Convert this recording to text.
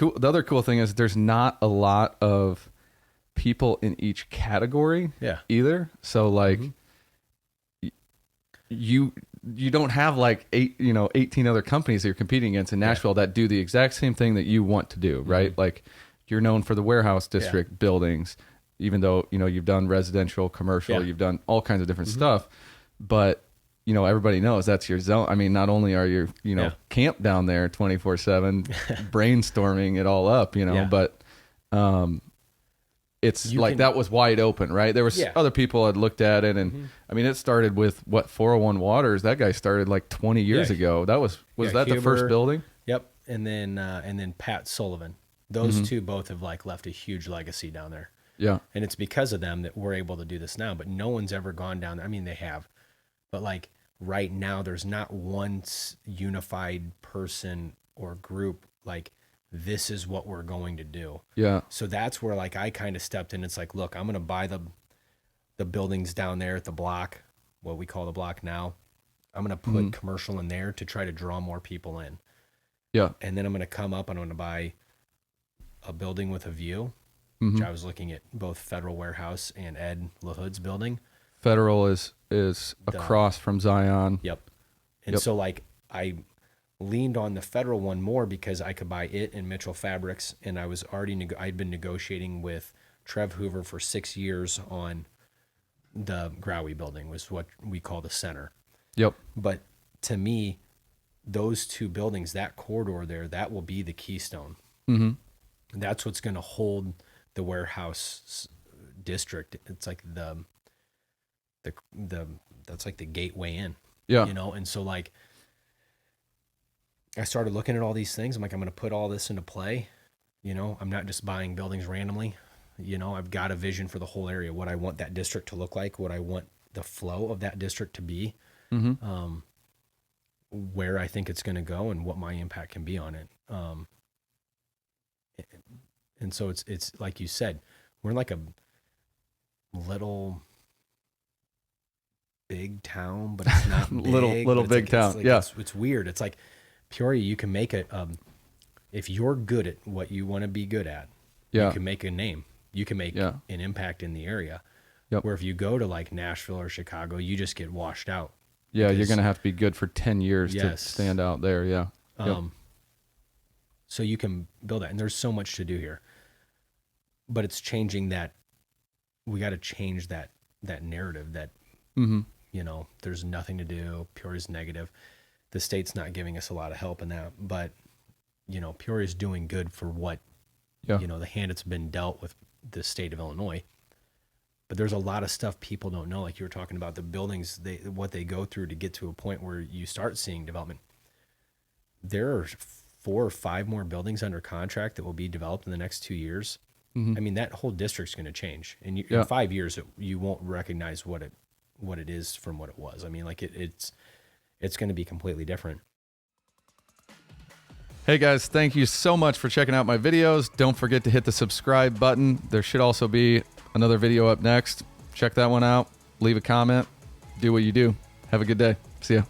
cool. The other cool thing is there's not a lot of people in each category either. So like you don't have like 18 other companies that you're competing against in Nashville that do the exact same thing that you want to do, right? Like you're known for the warehouse district buildings, even though, you've done residential, commercial, you've done all kinds of different stuff, but everybody knows that's your zone. I mean, not only are you, camped down there 24/7 brainstorming it all up, but, it's like that was wide open, right? There was other people had looked at it, and I mean, it started with 401 Waters. That guy started like 20 years ago. That was that Huber, the first building? Yep. And then Pat Sullivan. Those two both have like left a huge legacy down there. Yeah. And it's because of them that we're able to do this now, but no one's ever gone down there. I mean, they have, but like right now there's not one unified person or group like this is what we're going to do. Yeah. So that's where like I kind of stepped in. It's like, look, I'm going to buy the buildings down there at the block, what we call the block now. I'm going to put commercial in there to try to draw more people in. Yeah. And then I'm going to come up and I'm going to buy a building with a view, which I was looking at both Federal Warehouse and Ed LaHood's building. Federal is across from Zion. Yep. And so like I leaned on the Federal one more because I could buy it and Mitchell Fabrics, and I was already I'd been negotiating with Trev Hoover for 6 years on the Growy building, was what we call the center. Yep. But to me, those two buildings, that corridor there, that will be the keystone. That's what's going to hold the warehouse district. It's like that's like the gateway in. Yeah. And so like I started looking at all these things. I'm like, I'm going to put all this into play. I'm not just buying buildings randomly. I've got a vision for the whole area, what I want that district to look like, what I want the flow of that district to be, where I think it's going to go, and what my impact can be on it. And so it's like you said, we're in like a little big town, but it's not big, little big town. It's weird. It's like Peoria, you can make it, if you're good at what you want to be good at, you can make a name. You can make an impact in the area. Yep. Where if you go to like Nashville or Chicago, you just get washed out. Yeah, you're going to have to be good for 10 years to stand out there, So you can build that, and there's so much to do here. But it's changing that. We got to change that narrative that, there's nothing to do. Peoria's negative. The state's not giving us a lot of help in that, but Peoria's doing good for what, the hand it's been dealt with the state of Illinois. But there's a lot of stuff people don't know. Like you were talking about the buildings, what they go through to get to a point where you start seeing development. There are 4 or 5 more buildings under contract that will be developed in the next 2 years. I mean, that whole district's going to change. And in 5 years, you won't recognize what it is from what it was. I mean, like it's going to be completely different. Hey guys, thank you so much for checking out my videos. Don't forget to hit the subscribe button. There should also be another video up next. Check that one out. Leave a comment. Do what you do. Have a good day. See ya.